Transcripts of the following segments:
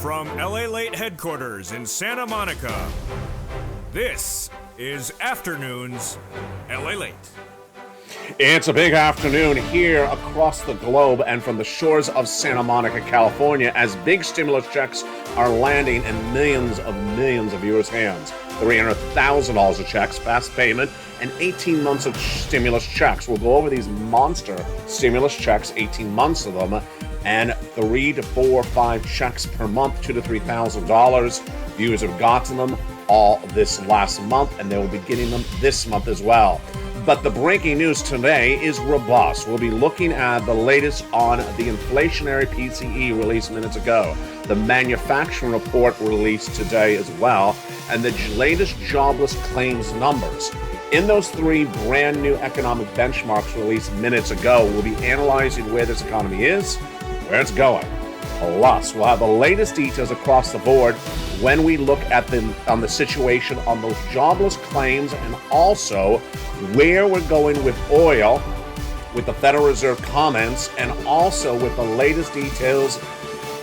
From LALATE headquarters in Santa Monica, this is Afternoons LALATE. It's a big afternoon here across the globe and from the shores of Santa Monica, California, as big stimulus checks are landing in millions of viewers' hands. $300,000 of checks, fast payment, and 18 months of stimulus checks. We'll go over these monster stimulus checks, 18 months of them, and 3 to 4 or 5 checks per month, $2,000 to $3,000. Viewers have gotten them all this last month, and they will be getting them this month as well. But the breaking news today is robust. We'll be looking at the latest on the inflationary PCE released minutes ago, the manufacturing report released today as well, and the latest jobless claims numbers. In those 3 brand new economic benchmarks released minutes ago, we'll be analyzing where this economy is, where it's going. Plus, we'll have the latest details across the board when we look at the situation on those jobless claims, and also where we're going with oil, with the Federal Reserve comments, and also with the latest details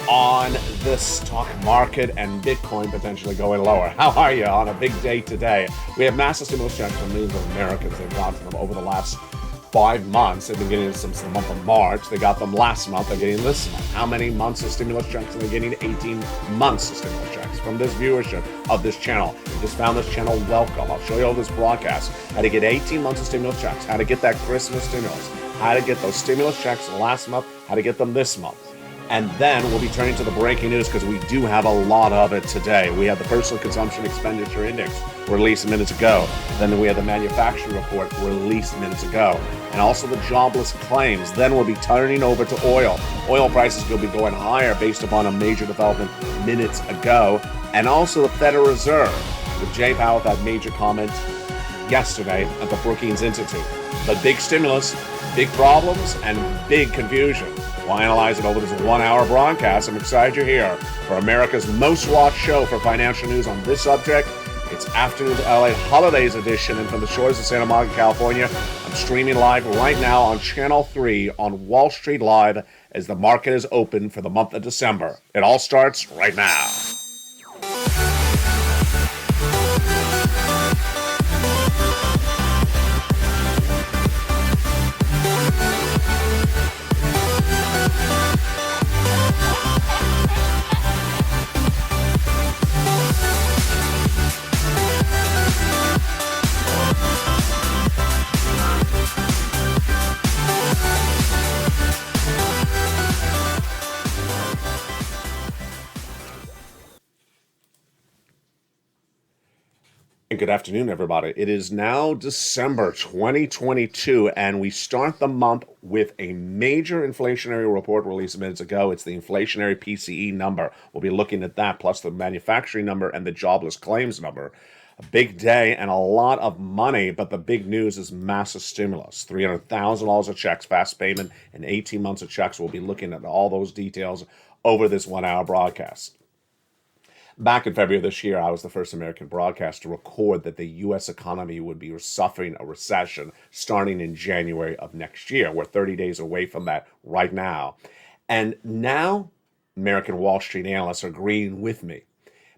on the stock market and Bitcoin potentially going lower. How are you on a big day today? We have massive stimulus checks from millions of Americans. They've gotten them over the last 5 months. They've been getting them since the month of March. They got them last month. They're getting this month. How many months of stimulus checks are they getting? 18 months of stimulus checks from this viewership of this channel. If you just found this channel, welcome. I'll show you all this broadcast, how to get 18 months of stimulus checks, how to get that Christmas stimulus, how to get those stimulus checks last month, how to get them this month. And then we'll be turning to the breaking news because we do have a lot of it today. We have the Personal Consumption Expenditure Index released minutes ago. Then we have the manufacturing report released minutes ago. And also the jobless claims. Then we'll be turning over to oil. Oil prices will be going higher based upon a major development minutes ago. And also the Federal Reserve, with Jay Powell with that major comment yesterday at the Brookings Institute. But big stimulus, big problems, and big confusion. We'll analyze it over this 1-hour broadcast. I'm excited you're here for America's most watched show for financial news on this subject. It's Afternoons LA Holidays Edition, and from the shores of Santa Monica, California, I'm streaming live right now on Channel 3 on Wall Street Live as the market is open for the month of December. It all starts right now. Good afternoon, everybody. It is now December 2022, and we start the month with a major inflationary report released minutes ago. It's the inflationary PCE number. We'll be looking at that, plus the manufacturing number and the jobless claims number. A big day and a lot of money, but the big news is massive stimulus. $300,000 of checks, fast payment, and 18 months of checks. We'll be looking at all those details over this 1-hour broadcast. Back in February of this year, I was the first American broadcaster to record that the U.S. economy would be suffering a recession starting in January of next year. We're 30 days away from that right now. And now American Wall Street analysts are agreeing with me.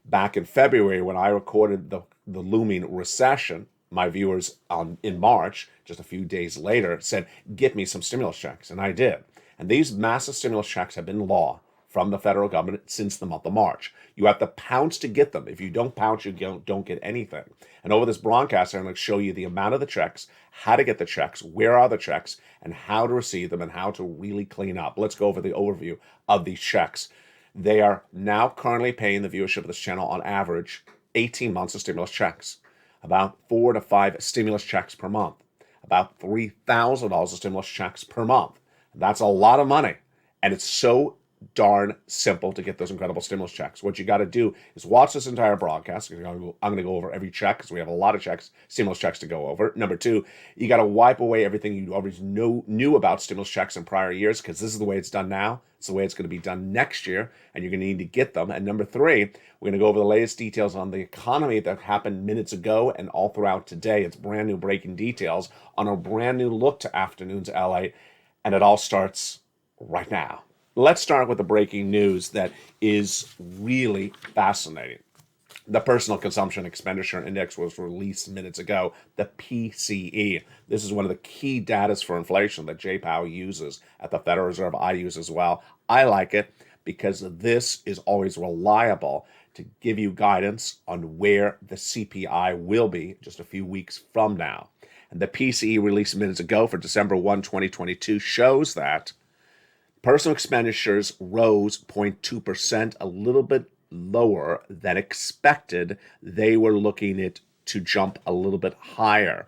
Back in February, when I recorded the looming recession, my viewers in March, just a few days later, said, get me some stimulus checks. And I did. And these massive stimulus checks have been law from the federal government since the month of March. You have to pounce to get them. If you don't pounce, you don't get anything. And over this broadcast, I'm going to show you the amount of the checks, how to get the checks, where are the checks, and how to receive them, and how to really clean up. Let's go over the overview of these checks. They are now currently paying the viewership of this channel on average 18 months of stimulus checks, about 4 to 5 stimulus checks per month, about $3,000 of stimulus checks per month. That's a lot of money, and it's so darn simple to get those incredible stimulus checks. What you got to do is watch this entire broadcast. I'm going to go over every check because we have a lot of checks, stimulus checks to go over. Number 2, you got to wipe away everything you already knew about stimulus checks in prior years, because this is the way it's done now. It's the way it's going to be done next year, and you're going to need to get them. And number 3, we're going to go over the latest details on the economy that happened minutes ago and all throughout today. It's brand new breaking details on a brand new look to Afternoons LA, and it all starts right now. Let's start with the breaking news that is really fascinating. The Personal Consumption Expenditure Index was released minutes ago, the PCE. This is one of the key data for inflation that Jay Powell uses at the Federal Reserve. I use as well. I like it because this is always reliable to give you guidance on where the CPI will be just a few weeks from now. And the PCE released minutes ago for December 1, 2022 shows that personal expenditures rose 0.2%, a little bit lower than expected. They were looking it to jump a little bit higher.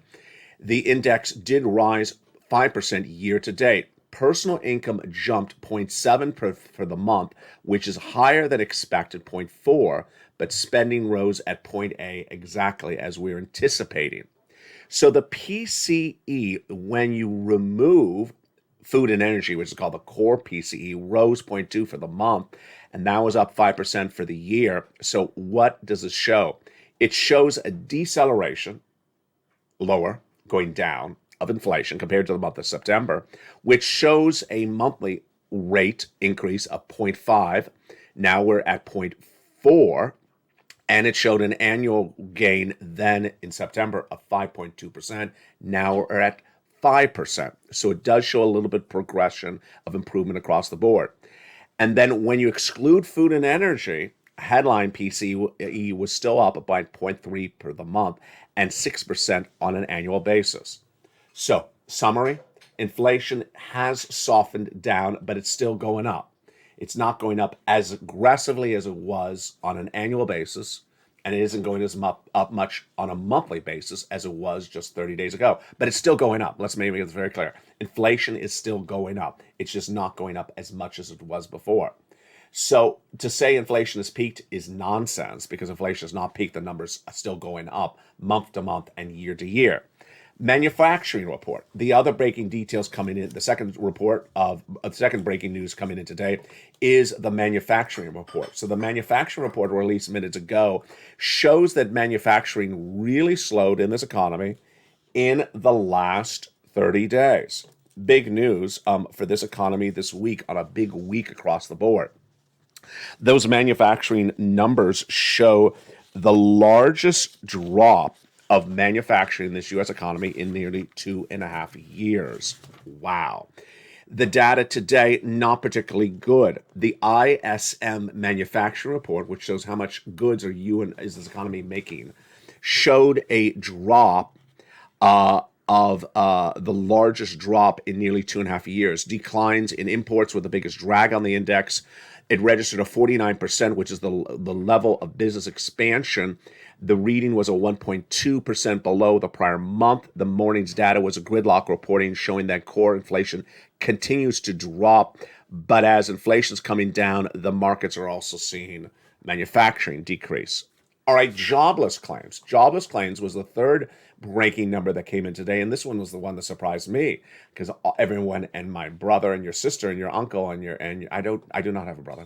The index did rise 5% year to date. Personal income jumped 0.7 for the month, which is higher than expected, 0.4, but spending rose at 0.8, exactly as we're anticipating. So the PCE, when you remove food and energy, which is called the core PCE, rose 0.2 for the month, and that was up 5% for the year. So what does it show? It shows a deceleration, lower, going down, of inflation compared to the month of September, which shows a monthly rate increase of 0.5. Now we're at 0.4, and it showed an annual gain then in September of 5.2%. Now we're at 5%. So it does show a little bit progression of improvement across the board. And then when you exclude food and energy, headline PCE was still up by 0.3 per the month and 6% on an annual basis. So, summary, inflation has softened down, but it's still going up. It's not going up as aggressively as it was on an annual basis, and it isn't going as up much on a monthly basis as it was just 30 days ago. But it's still going up. Let's make it very clear. Inflation is still going up. It's just not going up as much as it was before. So to say inflation has peaked is nonsense, because inflation has not peaked. The numbers are still going up month to month and year to year. Manufacturing report. The other breaking details coming in, the second breaking news coming in today is the manufacturing report. So the manufacturing report released minutes ago shows that manufacturing really slowed in this economy in the last 30 days. Big news for this economy this week, on a big week across the board. Those manufacturing numbers show the largest drop of manufacturing in this U.S. economy in nearly 2.5 years. Wow. The data today, not particularly good. The ISM manufacturing report, which shows how much goods is this economy making, showed a drop of the largest drop in nearly 2.5 years. Declines in imports were the biggest drag on the index. It registered a 49%, which is the level of business expansion. The reading was a 1.2% below the prior month. The morning's data was a gridlock reporting showing that core inflation continues to drop. But as inflation's coming down, the markets are also seeing manufacturing decrease. All right, jobless claims. Jobless claims was the third breaking number that came in today, and this one was the one that surprised me, because everyone, and my brother and your sister and your uncle and I do not have a brother.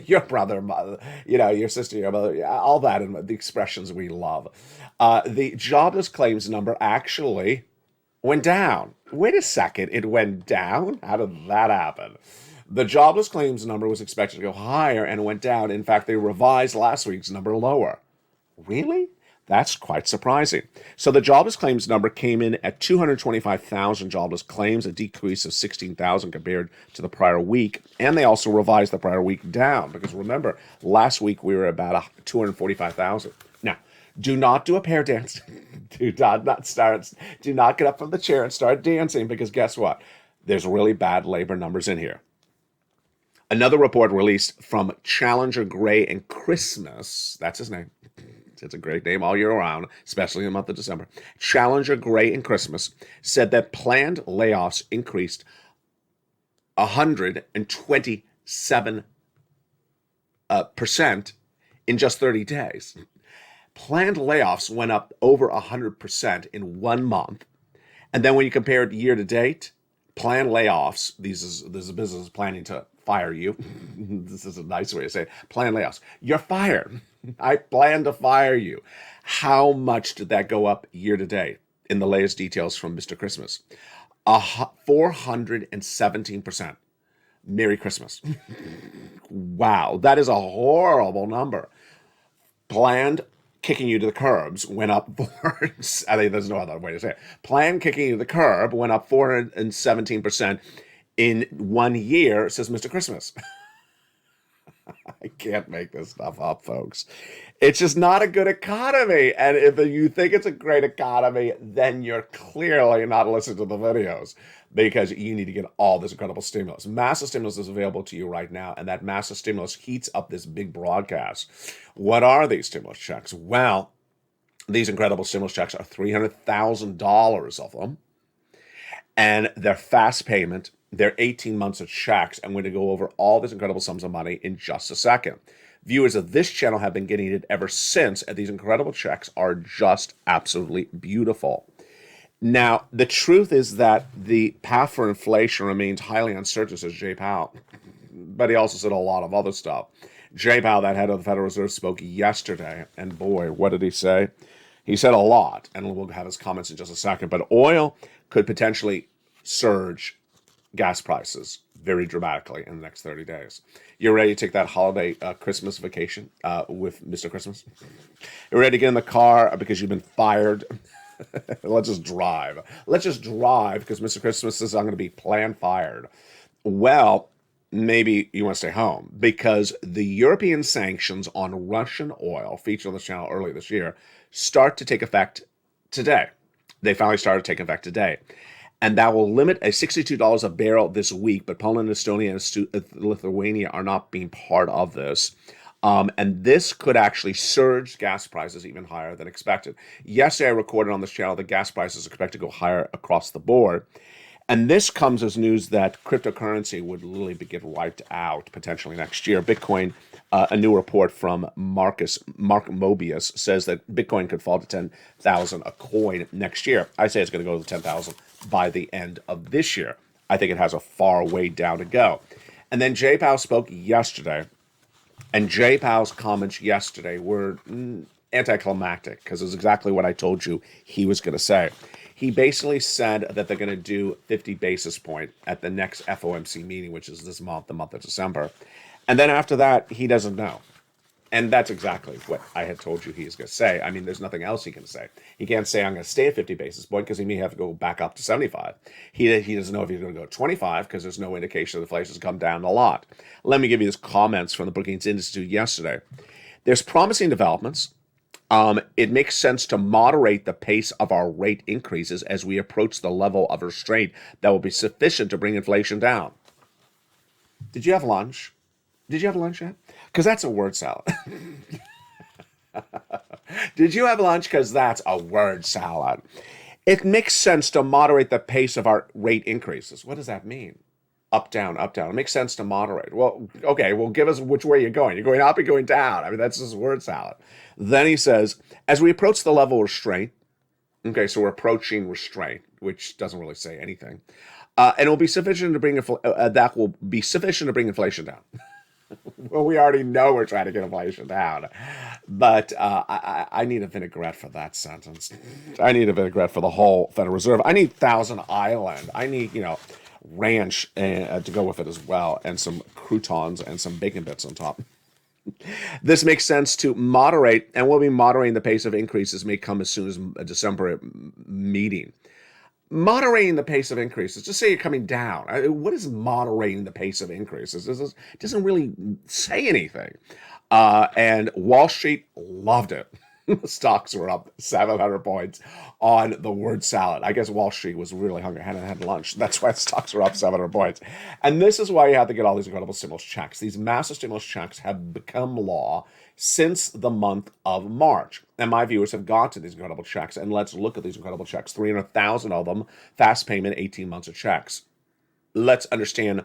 Your brother, mother, your sister, your mother, all that, and the expressions we love. The jobless claims number actually went down. Wait a second, it went down? How did that happen? The jobless claims number was expected to go higher and went down. In fact, they revised last week's number lower. Really? That's quite surprising. So the jobless claims number came in at 225,000 jobless claims, a decrease of 16,000 compared to the prior week. And they also revised the prior week down, because remember, last week we were about 245,000. Now, do not do a pair dance. Do not get up from the chair and start dancing, because guess what? There's really bad labor numbers in here. Another report released from Challenger Gray and Christmas, that's his name. It's a great name all year round, especially in the month of December. Challenger Gray and Christmas said that planned layoffs increased 127% in just 30 days. Planned layoffs went up over 100% in 1 month. And then when you compare it year to date, planned layoffs, this is a business planning to fire you. This is a nice way to say it. Planned layoffs. You're fired. I plan to fire you. How much did that go up year to date? In the latest details from Mr. Christmas, 417%. Merry Christmas. Wow, that is a horrible number. Planned kicking you to the curbs went up I think there's no other way to say it. Planned kicking you to the curb went up 417% in 1 year, says Mr. Christmas. I can't make this stuff up, folks. It's just not a good economy. And if you think it's a great economy, then you're clearly not listening to the videos, because you need to get all this incredible stimulus. Massive stimulus is available to you right now, and that massive stimulus heats up this big broadcast. What are these stimulus checks? Well, these incredible stimulus checks are $300,000 of them, and they're fast payment. They're 18 months of checks. I'm going to go over all these incredible sums of money in just a second. Viewers of this channel have been getting it ever since, and these incredible checks are just absolutely beautiful. Now, the truth is that the path for inflation remains highly uncertain, says Jay Powell. But he also said a lot of other stuff. Jay Powell, that head of the Federal Reserve, spoke yesterday, and boy, what did he say? He said a lot, and we'll have his comments in just a second. But oil could potentially surge gas prices very dramatically in the next 30 days. You're ready to take that holiday Christmas vacation with Mr. Christmas? You're ready to get in the car because you've been fired? Let's just drive. Let's just drive because Mr. Christmas says I'm going to be planned fired. Well, maybe you want to stay home, because the European sanctions on Russian oil, featured on this channel earlier this year, start to take effect today. They finally started to take effect today. And that will limit a $62 a barrel this week, but Poland, Estonia, and Lithuania are not being part of this. And this could actually surge gas prices even higher than expected. Yesterday, I recorded on this channel that gas prices are expected to go higher across the board. And this comes as news that cryptocurrency would literally get wiped out potentially next year. Bitcoin, a new report from Mark Mobius, says that Bitcoin could fall to 10,000 a coin next year. I say it's going to go to 10,000 by the end of this year. I think it has a far way down to go. And then Jay Powell spoke yesterday, and Jay Powell's comments yesterday were anticlimactic, because it was exactly what I told you he was going to say. He basically said that they're going to do 50 basis point at the next FOMC meeting, which is this month, the month of December. And then after that, he doesn't know. And that's exactly what I had told you he was going to say. I mean, there's nothing else he can say. He can't say, I'm going to stay at 50 basis point, because he may have to go back up to 75. He doesn't know if he's going to go to 25, because there's no indication that inflation has come down a lot. Let me give you these comments from the Brookings Institute yesterday. There's promising developments. It makes sense to moderate the pace of our rate increases as we approach the level of restraint that will be sufficient to bring inflation down. Did you have lunch? Did you have lunch yet? Because that's a word salad. Did you have lunch? Because that's a word salad. It makes sense to moderate the pace of our rate increases. What does that mean? Up, down, up, down. It makes sense to moderate. Well, okay, well, give us which way you're going. You're going up or going down. I mean, that's just word salad. Then he says, as we approach the level of restraint, okay, so we're approaching restraint, which doesn't really say anything, and it will be sufficient to bring that will be sufficient to bring inflation down. Well, we already know we're trying to get inflation down, but I need a vinaigrette for that sentence. I need a vinaigrette for the whole Federal Reserve. I need Thousand Island. I need, ranch to go with it as well, and some croutons and some bacon bits on top. This makes sense to moderate, and we'll be moderating the pace of increases may come as soon as a December meeting. Moderating the pace of increases, just say you're coming down. What is moderating the pace of increases? It doesn't really say anything. And Wall Street loved it. Stocks were up 700 points on the word salad. I guess Wall Street was really hungry, hadn't had lunch. That's why stocks were up 700 points. And this is why you have to get all these incredible stimulus checks. These massive stimulus checks have become law since the month of March. And my viewers have gone to these incredible checks. And let's look at these incredible checks. 300,000 of them, fast payment, 18 months of checks. Let's understand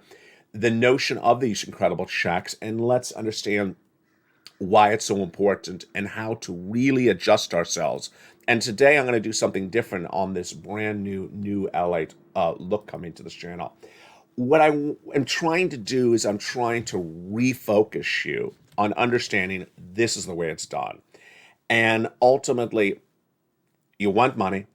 the notion of these incredible checks, and let's understand why it's so important and how to really adjust ourselves. And today I'm going to do something different on this brand new LALATE look coming to this channel. What I am trying to do is I'm trying to refocus you on understanding this is the way it's done. And ultimately, you want money,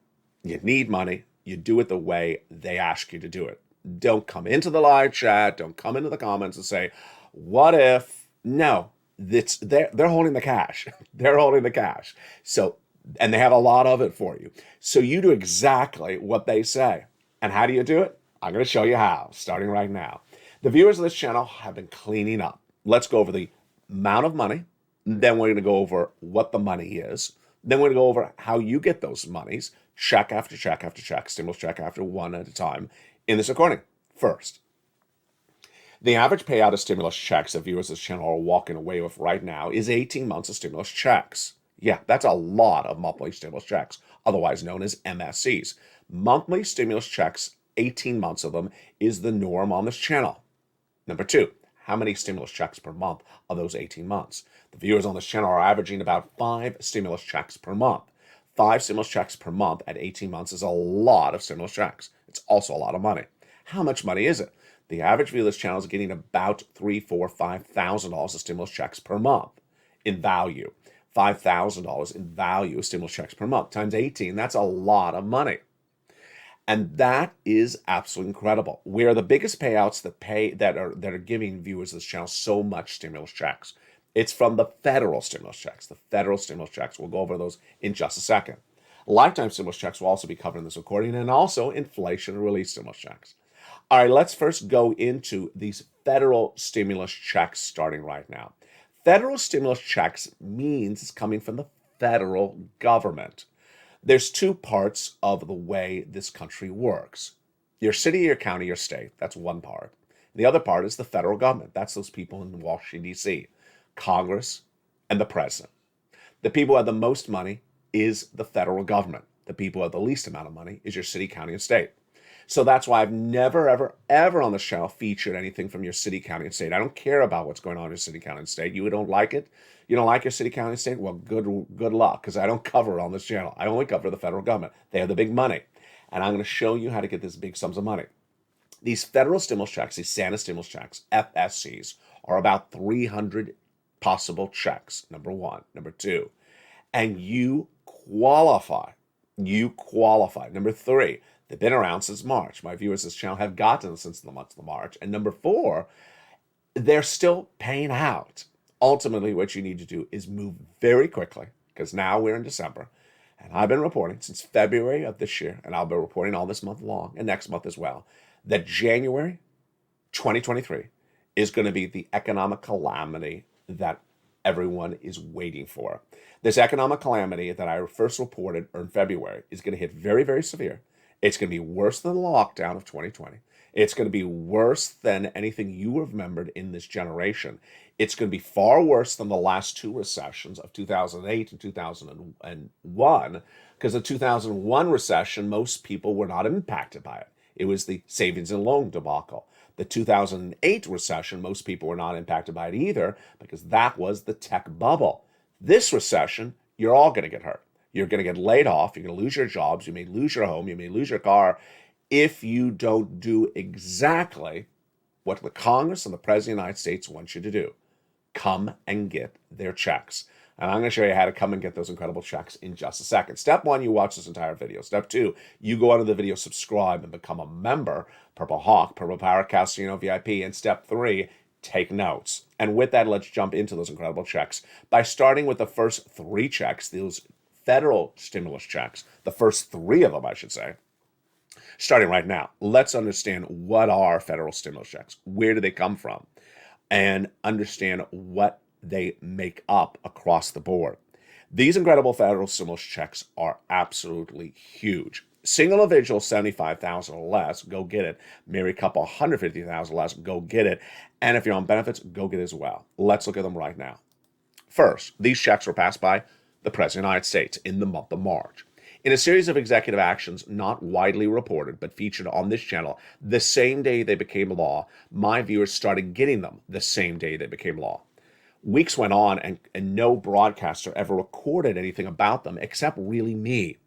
you need money, you do it the way they ask you to do it. Don't come into the live chat. Don't come into the comments and say, what if? No, they're holding the cash. They're holding the cash. So, and they have a lot of it for you. So you do exactly what they say. And how do you do it? I'm going to show you how, starting right now. The viewers of this channel have been cleaning up. Let's go over the amount of money. Then we're going to go over what the money is. Then we're going to go over how you get those monies, check after check after check, stimulus check after one at a time in this recording. First, the average payout of stimulus checks that viewers of this channel are walking away with right now is 18 months of stimulus checks. Yeah, that's a lot of monthly stimulus checks, otherwise known as MSCs. Monthly stimulus checks, 18 months of them, is the norm on this channel. Number two, how many stimulus checks per month of those 18 months? The viewers on this channel are averaging about 5 stimulus checks per month. 5 stimulus checks per month at 18 months is a lot of stimulus checks. It's also a lot of money. How much money is it? The average viewer of this channel is getting about $3,000, $4,000, $5,000 of stimulus checks per month in value. $5,000 in value of stimulus checks per month times 18. That's a lot of money. And that is absolutely incredible. Where the biggest payouts that are giving viewers of this channel so much stimulus checks. It's from the federal stimulus checks. The federal stimulus checks. We'll go over those in just a second. Lifetime stimulus checks will also be covered in this recording, and also inflation relief stimulus checks. All right, let's first go into these federal stimulus checks starting right now. Federal stimulus checks means it's coming from the federal government. There's two parts of the way this country works. Your city, your county, your state, that's one part. The other part is the federal government. That's those people in Washington, D.C., Congress, and the president. The people who have the most money is the federal government. The people who have the least amount of money is your city, county, and state. So that's why I've never, ever, ever on this channel featured anything from your city, county, and state. I don't care about what's going on in your city, county, and state. You don't like it? You don't like your city, county, and state? Well, good luck, because I don't cover it on this channel. I only cover the federal government. They have the big money. And I'm going to show you how to get these big sums of money. These federal stimulus checks, these Santa stimulus checks, FSCs, are about 300 possible checks, number one. Number two, and you qualify. You qualify. Number three, they've been around since March. My viewers of this channel have gotten them since the month of March. And number four, they're still paying out. Ultimately, what you need to do is move very quickly, because now we're in December. And I've been reporting since February of this year, and I'll be reporting all this month long and next month as well, that January 2023 is going to be the economic calamity that everyone is waiting for. This economic calamity that I first reported in February is going to hit very, very severe. It's going to be worse than the lockdown of 2020. It's going to be worse than anything you remembered in this generation. It's going to be far worse than the last two recessions of 2008 and 2001, because the 2001 recession, most people were not impacted by it. It was the savings and loan debacle. The 2008 recession, most people were not impacted by it either, because that was the tech bubble. This recession, you're all going to get hurt. You're going to get laid off. You're going to lose your jobs. You may lose your home. You may lose your car if you don't do exactly what the Congress and the President of the United States wants you to do. Come and get their checks. And I'm going to show you how to come and get those incredible checks in just a second. Step one, you watch this entire video. Step two, you go under the video, subscribe, and become a member. Purple Hawk, Purple Power, Casino VIP. And step three, take notes. And with that, let's jump into those incredible checks by starting with the first three checks, those federal stimulus checks, the first three of them, I should say. Starting right now, let's understand what are federal stimulus checks, where do they come from, and understand what they make up across the board. These incredible federal stimulus checks are absolutely huge. Single individual, $75,000 or less, go get it. Married couple, $150,000 or less, go get it. And if you're on benefits, go get it as well. Let's look at them right now. First, these checks were passed by the President of the United States in the month of March. In a series of executive actions not widely reported but featured on this channel, the same day they became law, my viewers started getting them the same day they became law. Weeks went on and no broadcaster ever recorded anything about them except really me.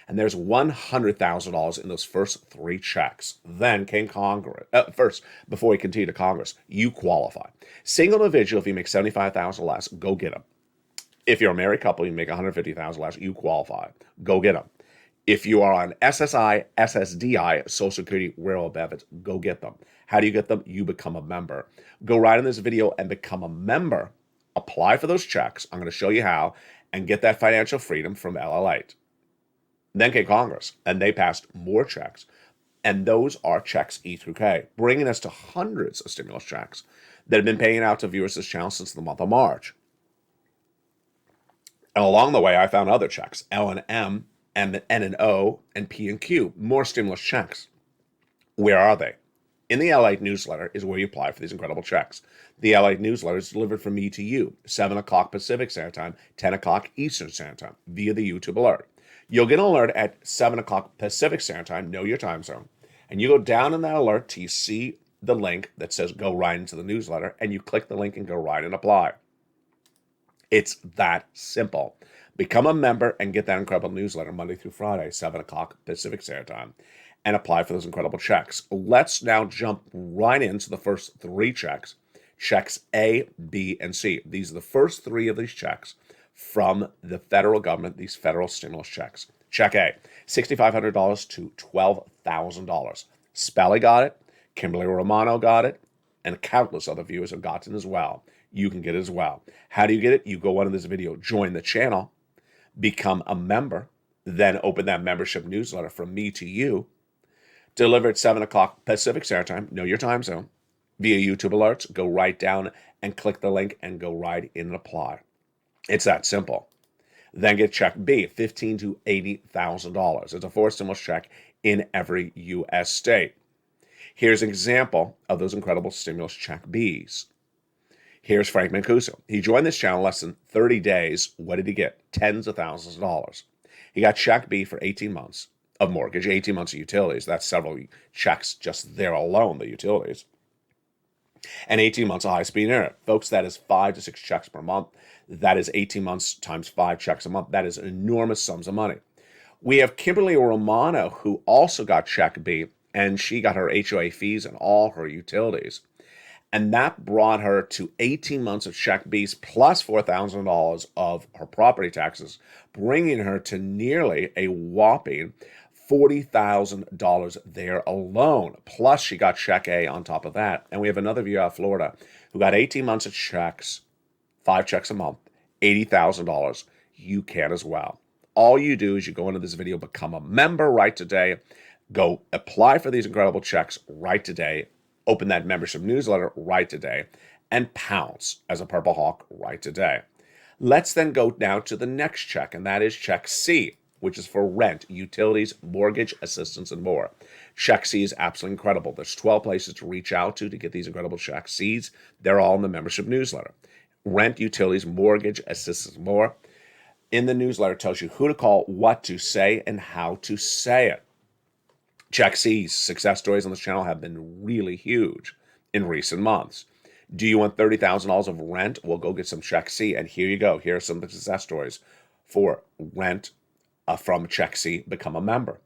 And there's $100,000 in those first three checks. Then came Congress. First, before we continue to Congress, you qualify. Single individual, if you make $75,000 or less, go get them. If you're a married couple, you make $150,000 less, you qualify. Go get them. If you are on SSI, SSDI, Social Security Rural Benefits, go get them. How do you get them? You become a member. Go right in this video and become a member. Apply for those checks. I'm going to show you how, and get that financial freedom from LALATE. Then came Congress, and they passed more checks. And those are checks E through K, bringing us to hundreds of stimulus checks that have been paying out to viewers of this channel since the month of March. And along the way, I found other checks, L and M, N and O, and P and Q, more stimulus checks. Where are they? In the LALATE newsletter is where you apply for these incredible checks. The LALATE newsletter is delivered from me to you, 7 o'clock Pacific Standard Time, 10 o'clock Eastern Standard Time, via the YouTube alert. You'll get an alert at 7 o'clock Pacific Standard Time, know your time zone, and you go down in that alert till you see the link that says go right into the newsletter, and you click the link and go right and apply. It's that simple. Become a member and get that incredible newsletter Monday through Friday, 7 o'clock Pacific Standard Time, and apply for those incredible checks. Let's now jump right into the first three checks. Checks A, B, and C. These are the first three of these checks from the federal government, these federal stimulus checks. Check A, $6,500 to $12,000. Spelly got it, Kimberly Romano got it, and countless other viewers have gotten it as well. You can get it as well. How do you get it? You go under this video, join the channel, become a member, then open that membership newsletter from me to you, deliver at 7 o'clock Pacific Standard Time, know your time zone, via YouTube alerts, go right down and click the link and go right in and apply. It's that simple. Then get check B, $15,000 to $80,000. It's a forced stimulus check in every U.S. state. Here's an example of those incredible stimulus check Bs. Here's Frank Mancuso. He joined this channel less than 30 days. What did he get? Tens of thousands of dollars. He got check B for 18 months of mortgage, 18 months of utilities. That's several checks just there alone, the utilities. And 18 months of high-speed internet. Folks, that is 5 to 6 checks per month. That is 18 months times 5 checks a month. That is enormous sums of money. We have Kimberly Romano, who also got check B, and she got her HOA fees and all her utilities. And that brought her to 18 months of check Bs plus $4,000 of her property taxes, bringing her to nearly a whopping $40,000 there alone. Plus, she got check A on top of that. And we have another viewer out of Florida who got 18 months of checks, 5 checks a month, $80,000. You can as well. All you do is you go into this video, become a member right today, go apply for these incredible checks right today, open that membership newsletter right today, and pounce as a Purple Hawk right today. Let's then go now to the next check, and that is check C, which is for rent, utilities, mortgage assistance, and more. Check C is absolutely incredible. There's 12 places to reach out to get these incredible check Cs. They're all in the membership newsletter. Rent, utilities, mortgage assistance, more. In the newsletter, it tells you who to call, what to say, and how to say it. Check C's success stories on this channel have been really huge in recent months. Do you want $30,000 of rent? Well, go get some check C. And here you go. Here are some of the success stories for rent from check C. Become a member.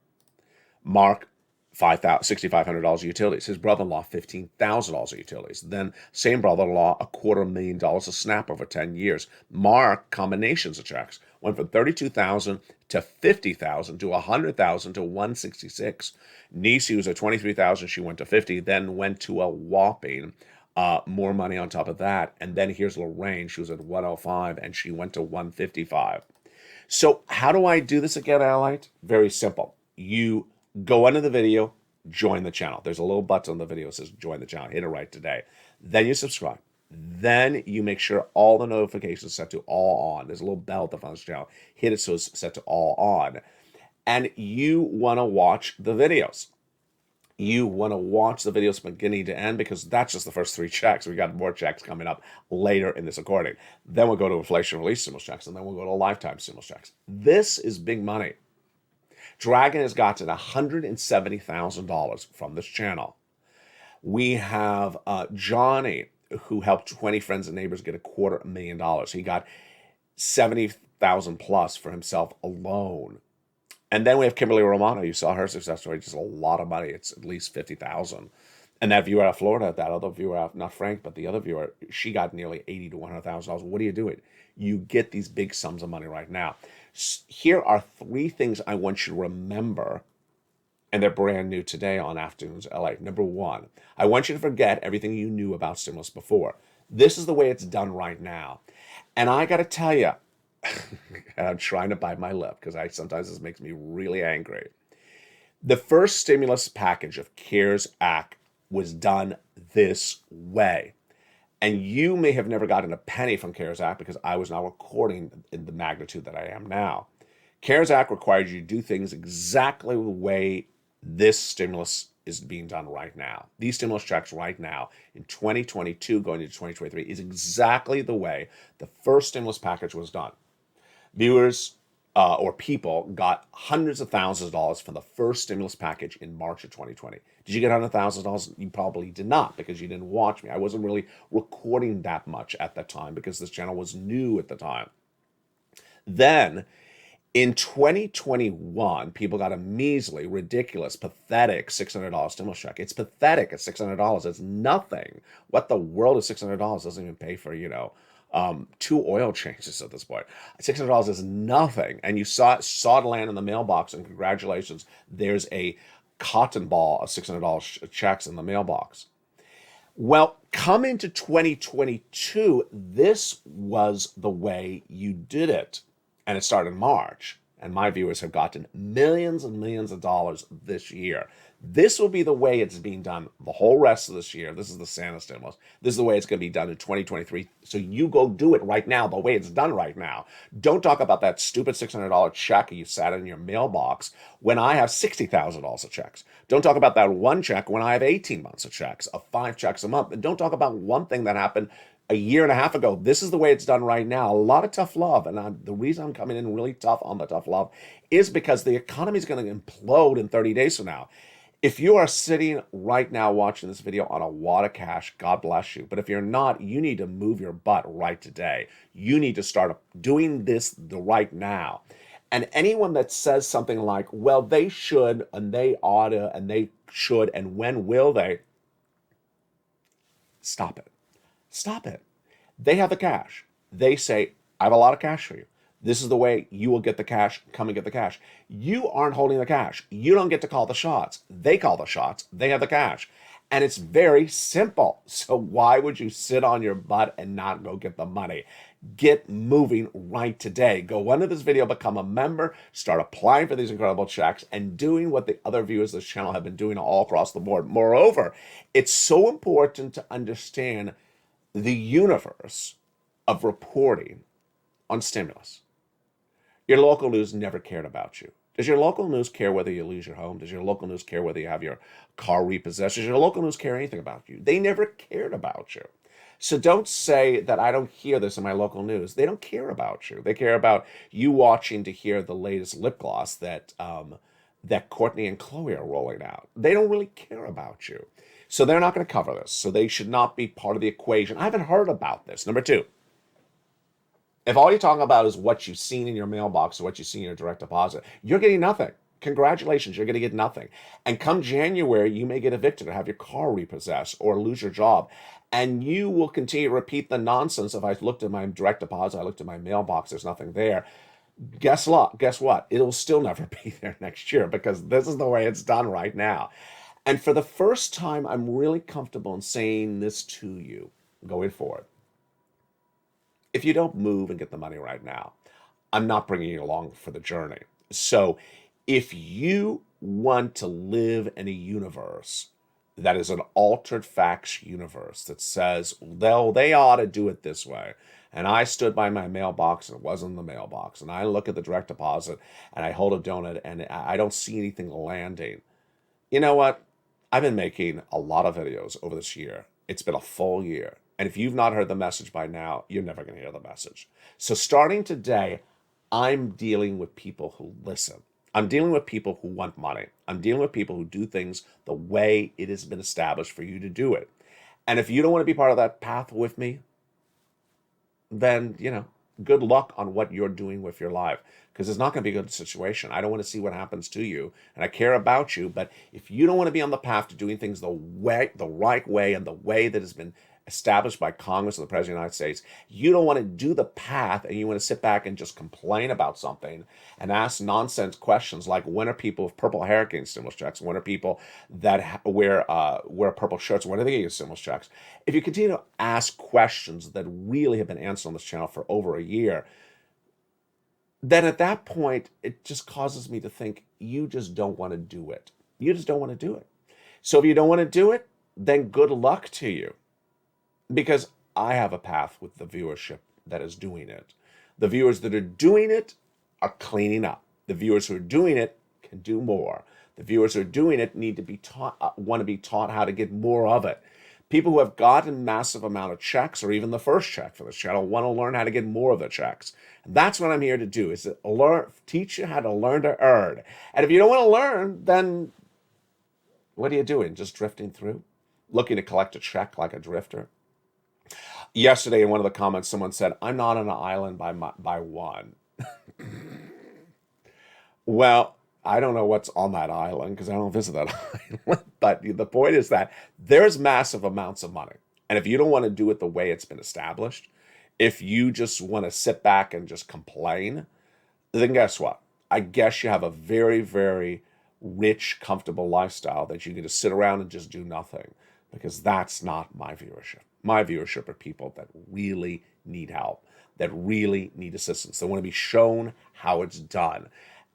Mark, $6,500 of utilities. His brother-in-law, $15,000 of utilities. Then same brother-in-law, $250,000 of SNAP over 10 years. Mark, combinations of checks. Went from $32,000 to $50,000 to $100,000 to $166,000. Niece, who was at $23,000, she went to $50,000, then went to a whopping more money on top of that. And then here's Lorraine, she was at $105,000 and she went to $155,000. So how do I do this again, Allied? Very simple. You go under the video, join the channel. There's a little button on the video that says join the channel. Hit it right today. Then you subscribe. Then you make sure all the notifications set to all on. There's a little bell at the front of the channel. Hit it so it's set to all on. And you want to watch the videos. You want to watch the videos from beginning to end because that's just the first 3 checks. We got more checks coming up later in this recording. Then we'll go to inflation relief stimulus checks, and then we'll go to lifetime stimulus checks. This is big money. Dragon has gotten $170,000 from this channel. We have Johnny, who helped 20 friends and neighbors get $250,000. He got $70,000 plus for himself alone. And then we have Kimberly Romano. You saw her success story, just a lot of money. It's at least $50,000. And that viewer out of Florida, that other viewer out, not Frank, but the other viewer, she got nearly $80,000 to $100,000. What are you doing? You get these big sums of money right now. Here are 3 things I want you to remember, and they're brand new today on Afternoons LA. Number 1, I want you to forget everything you knew about stimulus before. This is the way it's done right now. And I got to tell you, I'm trying to bite my lip because sometimes this makes me really angry. The first stimulus package of CARES Act was done this way. And you may have never gotten a penny from CARES Act because I was not recording in the magnitude that I am now. CARES Act required you to do things exactly the way this stimulus is being done right now. These stimulus checks right now in 2022 going into 2023 is exactly the way the first stimulus package was done. Viewers or people got hundreds of thousands of dollars from the first stimulus package in March of 2020. Did you get $100,000? You probably did not because you didn't watch me. I wasn't really recording that much at that time because this channel was new at the time. Then in 2021, people got a measly, ridiculous, pathetic $600 stimulus check. It's pathetic at $600. It's nothing. What the world is $600? Doesn't even pay for, 2 oil changes at this point. $600 is nothing. And you saw it land in the mailbox, and congratulations, there's a cotton ball of $600 checks in the mailbox. Well, come into 2022, this was the way you did it. And it started in March. And my viewers have gotten millions and millions of dollars this year. This will be the way it's being done the whole rest of this year. This is the Santa stimulus. This is the way it's going to be done in 2023. So you go do it right now, the way it's done right now. Don't talk about that stupid $600 check you sat in your mailbox when I have $60,000 of checks. Don't talk about that one check when I have 18 months of checks, of 5 checks a month. And don't talk about one thing that happened a year and a half ago. This is the way it's done right now. A lot of tough love. And the reason I'm coming in really tough on the tough love is because the economy is going to implode in 30 days from now. If you are sitting right now watching this video on a wad of cash, God bless you. But if you're not, you need to move your butt right today. You need to start doing this right now. And anyone that says something like, well, they should, and they oughta, and they should, and when will they? Stop it. Stop it. They have the cash. They say, I have a lot of cash for you. This is the way you will get the cash. Come and get the cash. You aren't holding the cash. You don't get to call the shots. They call the shots. They have the cash. And it's very simple. So why would you sit on your butt and not go get the money? Get moving right today. Go under this video, become a member, start applying for these incredible checks, and doing what the other viewers of this channel have been doing all across the board. Moreover, it's so important to understand the universe of reporting on stimulus. Your local news never cared about you. Does your local news care whether you lose your home? Does your local news care whether you have your car repossessed? Does your local news care anything about you? They never cared about you. So don't say that I don't hear this in my local news. They don't care about you. They care about you watching to hear the latest lip gloss that Courtney and Chloe are rolling out. They don't really care about you. So they're not going to cover this. So they should not be part of the equation. I haven't heard about this. Number 2. If all you're talking about is what you've seen in your mailbox or what you've seen in your direct deposit, you're getting nothing. Congratulations, you're going to get nothing. And come January, you may get evicted or have your car repossessed or lose your job. And you will continue to repeat the nonsense. If I looked at my direct deposit, I looked at my mailbox, there's nothing there. Guess what? It'll still never be there next year because this is the way it's done right now. And for the first time, I'm really comfortable in saying this to you going forward. If you don't move and get the money right now, I'm not bringing you along for the journey. So if you want to live in a universe that is an altered facts universe that says, well, they ought to do it this way, and I stood by my mailbox and it wasn't in the mailbox, and I look at the direct deposit and I hold a donut and I don't see anything landing. You know what? I've been making a lot of videos over this year. It's been a full year. And if you've not heard the message by now, you're never going to hear the message. So starting today, I'm dealing with people who listen. I'm dealing with people who want money. I'm dealing with people who do things the way it has been established for you to do it. And if you don't want to be part of that path with me, then, good luck on what you're doing with your life, because it's not going to be a good situation. I don't want to see what happens to you, and I care about you. But if you don't want to be on the path to doing things the right way and the way that has been established by Congress or the President of the United States, you don't want to do the path and you want to sit back and just complain about something and ask nonsense questions like, when are people with purple hair getting stimulus checks? When are people that wear purple shirts, when are they getting stimulus checks? If you continue to ask questions that really have been answered on this channel for over a year, then at that point, it just causes me to think you just don't want to do it. You just don't want to do it. So if you don't want to do it, then good luck to you. Because I have a path with the viewership that is doing it. The viewers that are doing it are cleaning up. The viewers who are doing it can do more. The viewers who are doing it need to be taught, want to be taught how to get more of it. People who have gotten massive amount of checks, or even the first check for this channel, want to learn how to get more of the checks. And that's what I'm here to do, is to teach you how to learn to earn. And if you don't want to learn, then what are you doing? Just drifting through? Looking to collect a check like a drifter? Yesterday, in one of the comments, someone said, I'm not on an island by one. Well, I don't know what's on that island because I don't visit that island. But the point is that there's massive amounts of money. And if you don't want to do it the way it's been established, if you just want to sit back and just complain, then guess what? I guess you have a very, very rich, comfortable lifestyle that you can just sit around and just do nothing, because that's not my viewership. My viewership are people that really need help, that really need assistance. They want to be shown how it's done.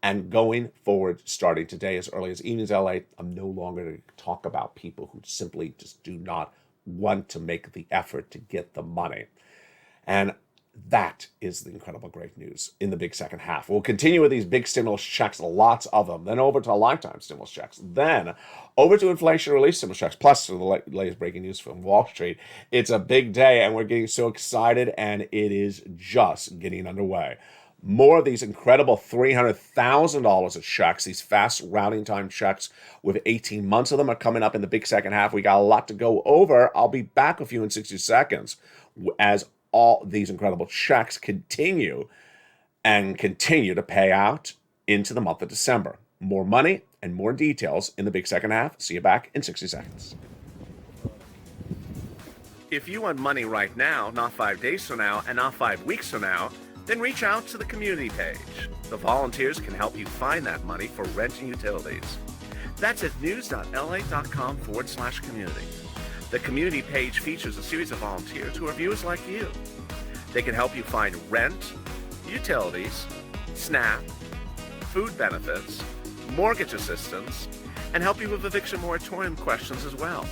And going forward, starting today, as early as evenings LA, I'm no longer going to talk about people who simply just do not want to make the effort to get the money. And that is the incredible great news in the big second half. We'll continue with these big stimulus checks, lots of them, then over to lifetime stimulus checks, then over to inflation relief stimulus checks, plus to the latest breaking news from Wall Street. It's a big day, and we're getting so excited, and it is just getting underway. More of these incredible $300,000 of checks, these fast routing time checks with 18 months of them, are coming up in the big second half. We got a lot to go over. I'll be back with you in 60 seconds as all these incredible checks continue to pay out into the month of December. More money and more details in the big second half. See you back in 60 seconds. If you want money right now, not 5 days from now, and not 5 weeks from now, then reach out to the community page. The volunteers can help you find that money for rent and utilities. That's at news.la.com/community. The community page features a series of volunteers who are viewers like you. They can help you find rent, utilities, SNAP, food benefits, mortgage assistance, and help you with eviction moratorium questions as well.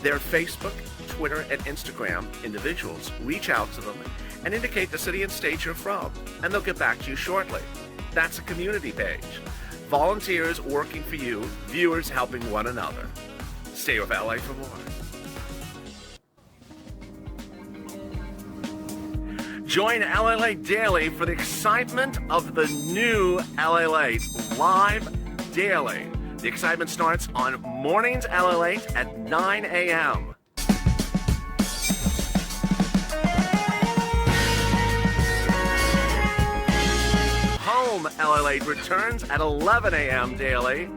Their Facebook, Twitter, and Instagram individuals reach out to them and indicate the city and state you're from, and they'll get back to you shortly. That's a community page. Volunteers working for you, viewers helping one another. Stay with LA for more. Join LALATE Daily for the excitement of the new LALATE live daily. The excitement starts on mornings LALATE at 9 a.m. Home LALATE returns at 11 a.m. daily.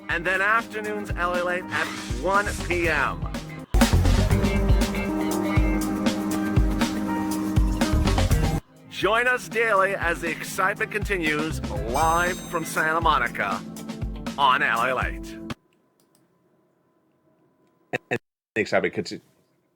And then afternoons LALATE at 1 p.m. Join us daily as the excitement continues live from Santa Monica on LALATE. And the excitement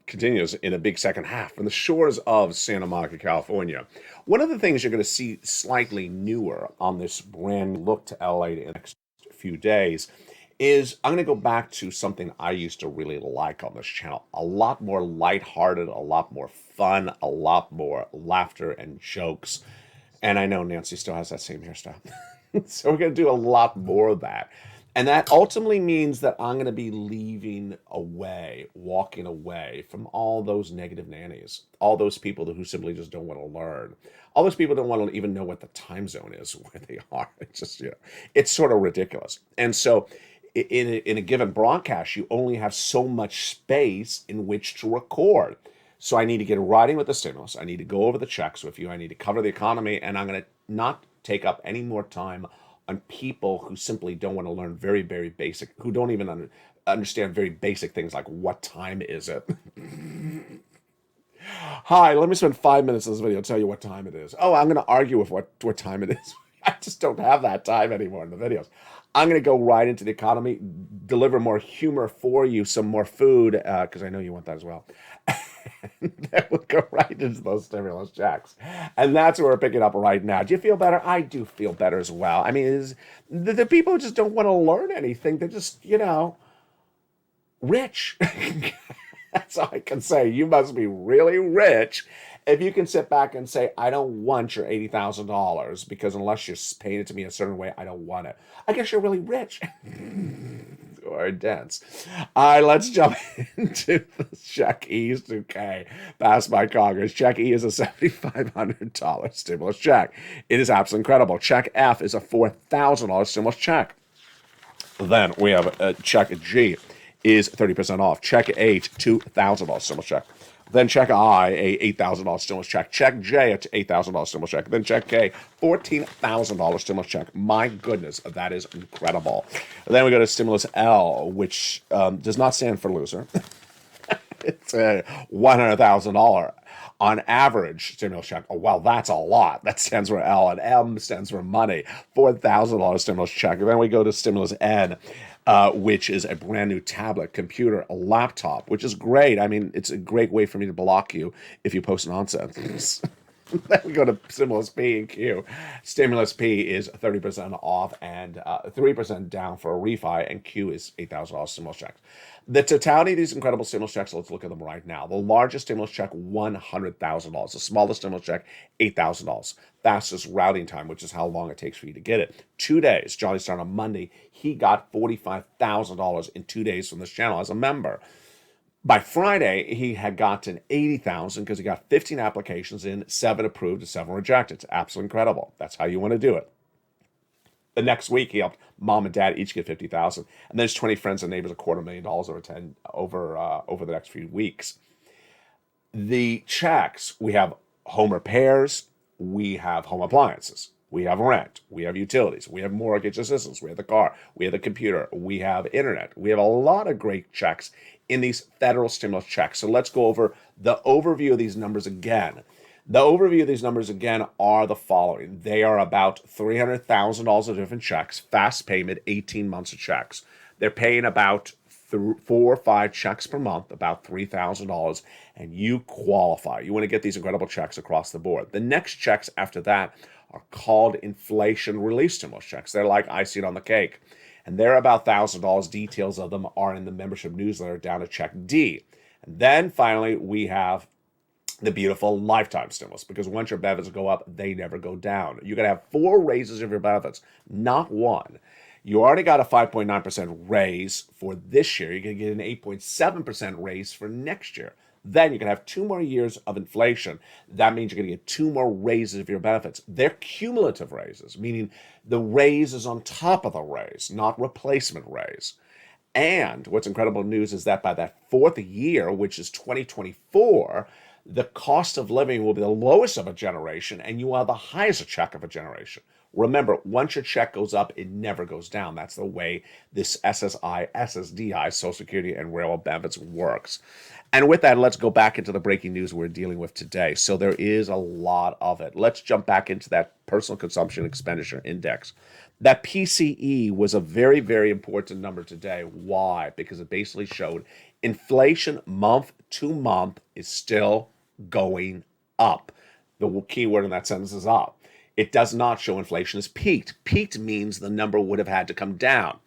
continues in a big second half from the shores of Santa Monica, California. One of the things you're going to see slightly newer on this brand look to LA in the next few days is I'm going to go back to something I used to really like on this channel. A lot more lighthearted, a lot more fun, a lot more laughter and jokes. And I know Nancy still has that same hairstyle. So we're going to do a lot more of that. And that ultimately means that I'm going to be walking away from all those negative nannies, all those people who simply just don't want to learn, all those people who don't want to even know what the time zone is where they are. It's just, it's sort of ridiculous. And so in a given broadcast, you only have so much space in which to record. So I need to get riding with the stimulus. I need to go over the checks with you. I need to cover the economy, and I'm going to not take up any more time on people who simply don't want to learn very, very basic, who don't even understand very basic things like what time is it? Hi, let me spend 5 minutes in this video to tell you what time it is. Oh, I'm going to argue with what time it is. I just don't have that time anymore in the videos. I'm going to go right into the economy, deliver more humor for you, some more food, because I know you want that as well. And then we'll go right into those stimulus checks. And that's what we're picking up right now. Do you feel better? I do feel better as well. I mean, the people who just don't want to learn anything. They're just, rich. That's all I can say. You must be really rich if you can sit back and say, I don't want your $80,000 because unless you're paying it to me a certain way, I don't want it. I guess you're really rich. Or dense. All right, let's jump into the Check E's 2K passed by Congress. Check E is a $7,500 stimulus check. It is absolutely incredible. Check F is a $4,000 stimulus check. Then we have Check G is 30% off. Check H, $2,000 stimulus check. Then Check I, a $8,000 stimulus check. Check J, a $8,000 stimulus check. Then Check K, $14,000 stimulus check. My goodness, that is incredible. Then we go to Stimulus L, which does not stand for loser. It's a $100,000 on average stimulus check. Oh, well, that's a lot. That stands for L, and M stands for money. $4,000 stimulus check. And then we go to Stimulus N, which is a brand new tablet, computer, a laptop, which is great. I mean, it's a great way for me to block you if you post nonsense. Then we go to Stimulus P and Q. Stimulus P is 30% off and 3% down for a refi, and Q is $8,000 stimulus checks. The totality of these incredible stimulus checks, let's look at them right now. The largest stimulus check, $100,000. The smallest stimulus check, $8,000. Fastest routing time, which is how long it takes for you to get it. 2 days. Johnny started on Monday. He got $45,000 in 2 days from this channel as a member. By Friday, he had gotten $80,000 because he got 15 applications in, 7 approved and 7 rejected. It's absolutely incredible. That's how you want to do it. The next week, he helped mom and dad each get $50,000, and then his 20 friends and neighbors $250,000 over the next few weeks. The checks, we have home repairs, we have home appliances, we have rent, we have utilities, we have mortgage assistance, we have the car, we have the computer, we have internet. We have a lot of great checks in these federal stimulus checks. So let's go over the overview of these numbers again. The overview of these numbers again are the following. They are about $300,000 of different checks, fast payment, 18 months of checks. They're paying about 4 or 5 checks per month, about $3,000, and you qualify. You want to get these incredible checks across the board. The next checks after that are called inflation relief stimulus checks. They're like icing on the cake, and they're about $1,000. Details of them are in the membership newsletter down at Check D. And then finally, we have the beautiful lifetime stimulus, because once your benefits go up, they never go down. You're going to have 4 raises of your benefits, not 1. You already got a 5.9% raise for this year. You're going to get an 8.7% raise for next year. Then you're going to have 2 more years of inflation. That means you're going to get 2 more raises of your benefits. They're cumulative raises, meaning the raise is on top of the raise, not replacement raise. And what's incredible news is that by that 4th year, which is 2024, the cost of living will be the lowest of a generation, and you will have the highest check of a generation. Remember, once your check goes up, it never goes down. That's the way this SSI SSDI, Social Security and Railroad Benefits, works. And with that, let's go back into the breaking news we're dealing with today. So there is a lot of it. Let's jump back into that personal consumption expenditure index. That PCE was a very, very important number today. Why? Because it basically showed inflation month to month is still going up. The key word in that sentence is up. It does not show inflation has peaked. Peaked means the number would have had to come down.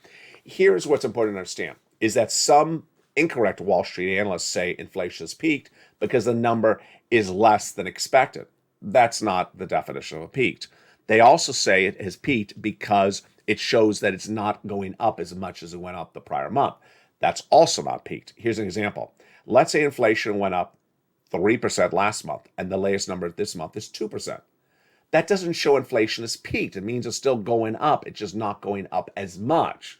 Here's what's important to understand, is that some incorrect Wall Street analysts say inflation has peaked because the number is less than expected. That's not the definition of a peaked. They also say it has peaked because it shows that it's not going up as much as it went up the prior month. That's also not peaked. Here's an example. Let's say inflation went up 3% last month, and the latest number this month is 2%. That doesn't show inflation has peaked. It means it's still going up. It's just not going up as much.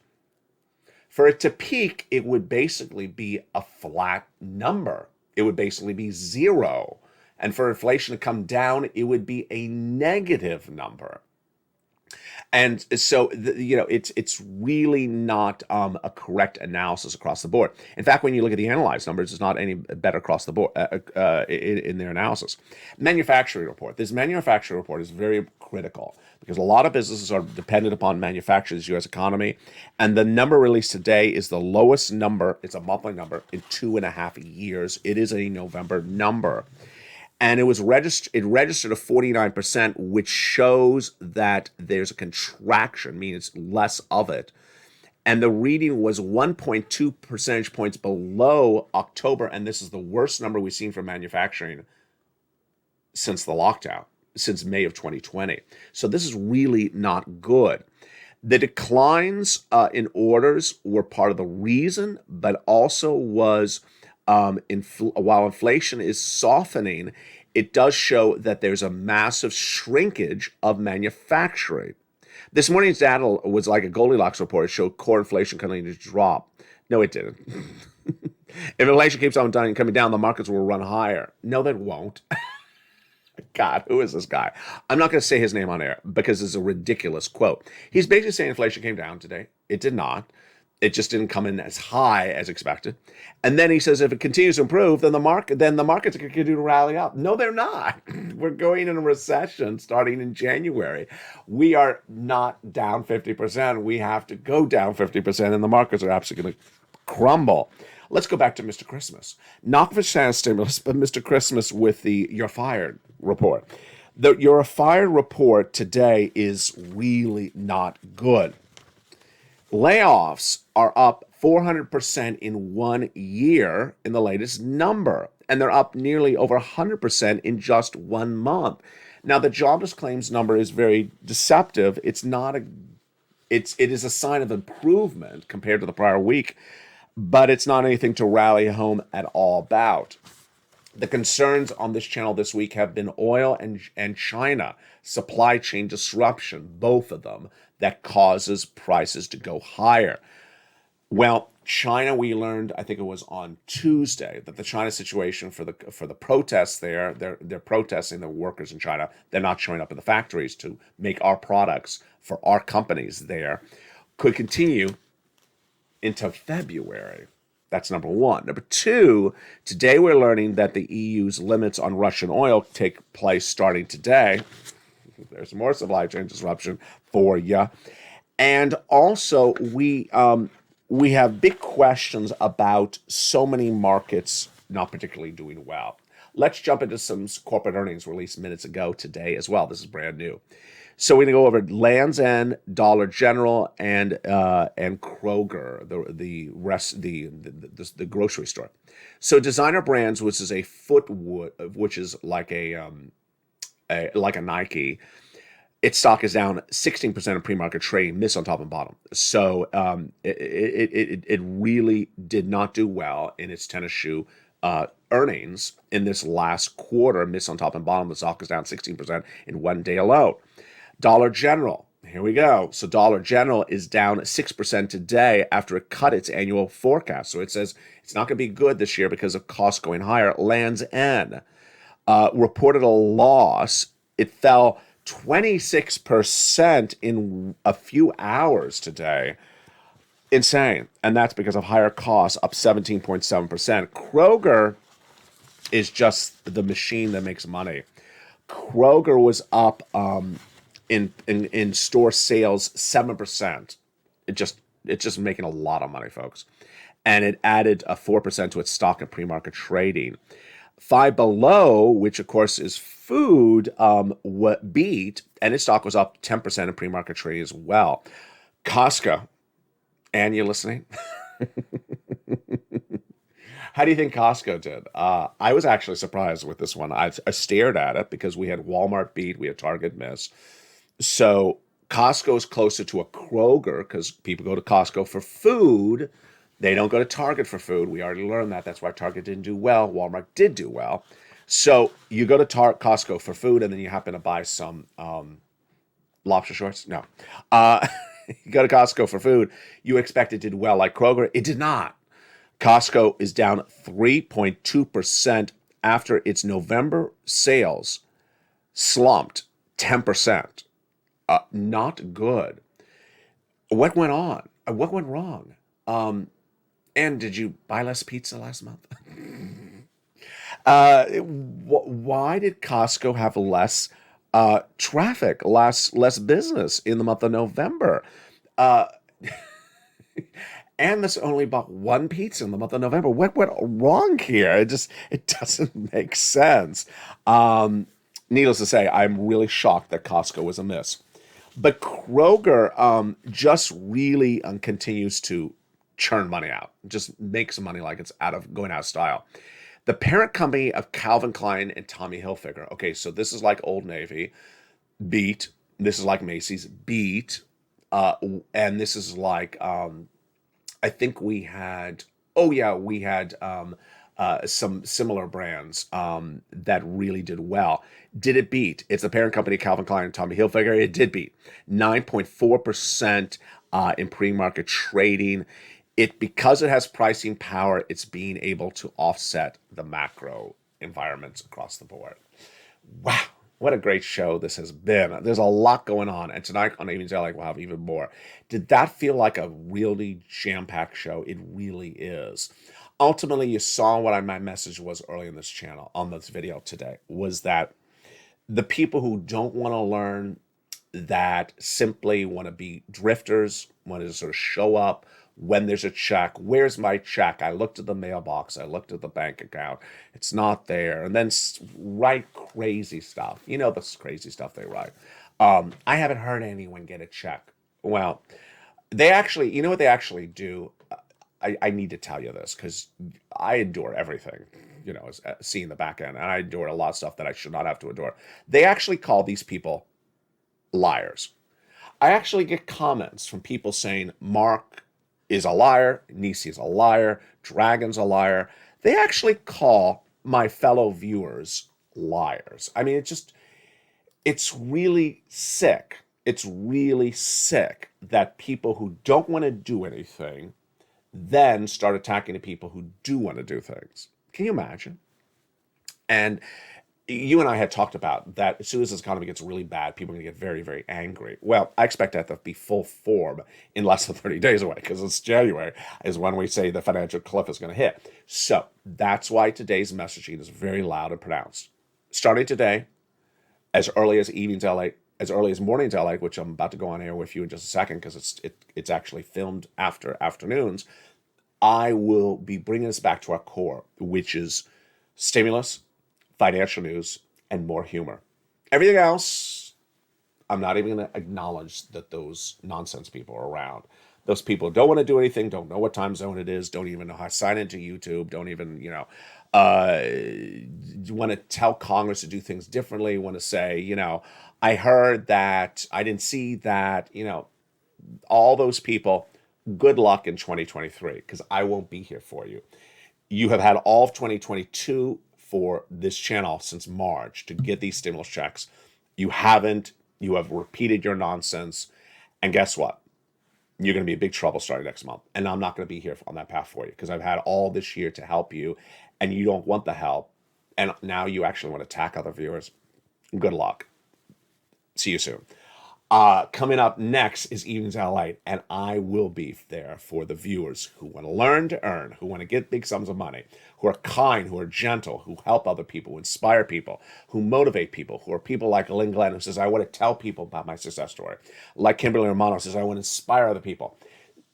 For it to peak, it would basically be a flat number. It would basically be 0. And for inflation to come down, it would be a negative number. And so, it's really not a correct analysis across the board. In fact, when you look at the analyzed numbers, it's not any better across the board in their analysis. Manufacturing report. This manufacturing report is very critical because a lot of businesses are dependent upon manufacturing, the U.S. economy, and the number released today is the lowest number. It's a monthly number in 2.5 years. It is a November number. And it registered at 49%, which shows that there's a contraction, meaning it's less of it. And the reading was 1.2 percentage points below October, and this is the worst number we've seen for manufacturing since the lockdown, since May of 2020. So this is really not good. The declines in orders were part of the reason, but also was while inflation is softening, it does show that there's a massive shrinkage of manufacturing. This morning's data was like a Goldilocks report. It showed core inflation continuing to drop. No, it didn't. If inflation keeps on coming down, the markets will run higher. No, they won't. God, who is this guy? I'm not going to say his name on air because it's a ridiculous quote. He's basically saying inflation came down today. It did not. It just didn't come in as high as expected. And then he says if it continues to improve, then the markets are going to continue to rally up. No, they're not. We're going in a recession starting in January. We are not down 50%. We have to go down 50%, and the markets are absolutely going to crumble. Let's go back to Mr. Christmas. Notwithstanding stimulus, but Mr. Christmas with the You're Fired report. The You're Fired report today is really not good. Layoffs are up 400% in 1 year in the latest number, and they're up nearly over 100% in just 1 month. Now, the jobless claims number is very deceptive. It is a sign of improvement compared to the prior week, but it's not anything to rally home at all about. The concerns on this channel this week have been oil and China, supply chain disruption, both of them, that causes prices to go higher. Well, China, we learned, I think it was on Tuesday, that the China situation for the protests there, they're protesting the workers in China. They're not showing up in the factories to make our products for our companies there, could continue into February. That's number one. Number two, today we're learning that the EU's limits on Russian oil take place starting today. There's more supply chain disruption for you. And also, we have big questions about so many markets not particularly doing well. Let's jump into some corporate earnings released minutes ago today as well. This is brand new. So we're going to go over Land's End, Dollar General, and Kroger, the grocery store. So Designer Brands, which is a which is like a Nike, its stock is down 16% in pre-market trading, miss on top and bottom. So it really did not do well in its tennis shoe earnings in this last quarter, miss on top and bottom. The stock is down 16% in 1 day alone. Dollar General, here we go. So Dollar General is down 6% today after it cut its annual forecast. So it says it's not going to be good this year because of costs going higher. Land's End reported a loss. It fell 26% in a few hours today. Insane. And that's because of higher costs, up 17.7%. Kroger is just the machine that makes money. Kroger was up in store sales 7%. It's just making a lot of money, folks. And it added a 4% to its stock in pre-market trading. Five Below, which of course is food, beat, and its stock was up 10% in pre-market trading as well. Costco, Ann, you listening? How do you think Costco did? I was actually surprised with this one. I stared at it because we had Walmart beat, we had Target miss. So Costco is closer to a Kroger because people go to Costco for food. They don't go to Target for food. We already learned that. That's why Target didn't do well. Walmart did do well. So you go to Costco for food, and then you happen to buy some lobster shorts. No. You go to Costco for food. You expect it did well like Kroger. It did not. Costco is down 3.2% after its November sales slumped 10%. Not good. What went on? What went wrong? And did you buy less pizza last month? Why did Costco have less traffic, less business in the month of November? Uh, and this only bought one pizza in the month of November. What went wrong here? It doesn't make sense. Needless to say, I'm really shocked that Costco was a miss. But Kroger just really continues to churn money out, just makes money like it's going out of style. The parent company of Calvin Klein and Tommy Hilfiger. Okay, so this is like Old Navy, beat. This is like Macy's, beat. And this is like, I think we had, some similar brands that really did well. Did it beat? It's the parent company, Calvin Klein and Tommy Hilfiger. It did beat 9.4% in pre-market trading. Because it has pricing power, it's being able to offset the macro environments across the board. Wow, what a great show this has been. There's a lot going on, and tonight on Evenings LA we'll have even more. Did that feel like a really jam-packed show? It really is. Ultimately, you saw what my message was early in this channel, on this video today, was that the people who don't want to learn, that simply want to be drifters, want to sort of show up when there's a check. Where's my check? I looked at the mailbox. I looked at the bank account. It's not there. And then write crazy stuff. You know, this crazy stuff they write. I haven't heard anyone get a check. Well, they actually, you know what they actually do? I need to tell you this because I endure everything, you know, seeing the back end. And I endure a lot of stuff that I should not have to endure. They actually call these people liars. I actually get comments from people saying, Mark is a liar, Nisi is a liar, Dragon's a liar. They actually call my fellow viewers liars. I mean, it's really sick. It's really sick that people who don't want to do anything then start attacking the people who do want to do things. Can you imagine? And you and I had talked about that as soon as this economy gets really bad, people are going to get very, very angry. Well, I expect that to be full form in less than 30 days away because it's January is when we say the financial cliff is going to hit. So that's why today's messaging is very loud and pronounced. Starting today, as early as Evenings LA, as early as Mornings LA, which I'm about to go on air with you in just a second because it's actually filmed after afternoons, I will be bringing us back to our core, which is stimulus, financial news, and more humor. Everything else, I'm not even going to acknowledge that those nonsense people are around. Those people don't want to do anything, don't know what time zone it is, don't even know how to sign into YouTube, don't even, want to tell Congress to do things differently, want to say, I heard that, I didn't see that, all those people, good luck in 2023, because I won't be here for you. You have had all of 2022 for this channel since March to get these stimulus checks. You haven't. You have repeated your nonsense. And guess what? You're going to be in big trouble starting next month. And I'm not going to be here on that path for you because I've had all this year to help you and you don't want the help. And now you actually want to attack other viewers. Good luck. See you soon. Coming up next is Evenings LA, and I will be there for the viewers who want to learn to earn, who want to get big sums of money, who are kind, who are gentle, who help other people, who inspire people, who motivate people, who are people like Lynn Glenn, who says, I want to tell people about my success story. Like Kimberly Romano says, I want to inspire other people.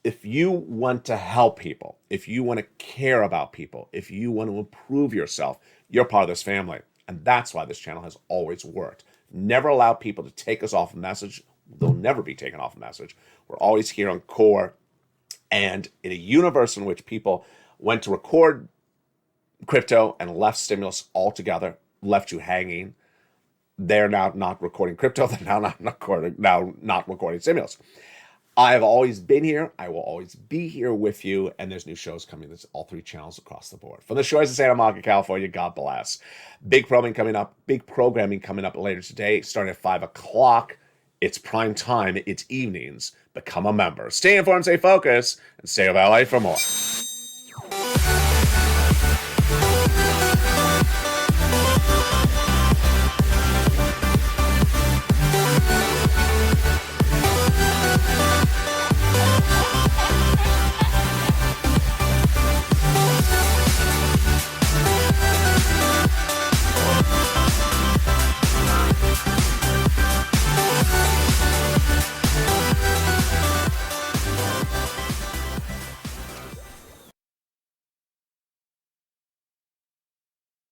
If you want to help people, if you want to care about people, if you want to improve yourself, you're part of this family. And that's why this channel has always worked. Never allow people to take us off a message. They'll never be taken off a message. We're always here on core. And in a universe in which people went to record crypto and left stimulus altogether, left you hanging, they're now not recording crypto. They're now not recording stimulus. I have always been here. I will always be here with you. And there's new shows coming. There's all three channels across the board. From the shores of Santa Monica, California, God bless. Big programming coming up later today, starting at 5 o'clock. It's prime time. It's evenings. Become a member. Stay informed, stay focused, and stay with LA for more.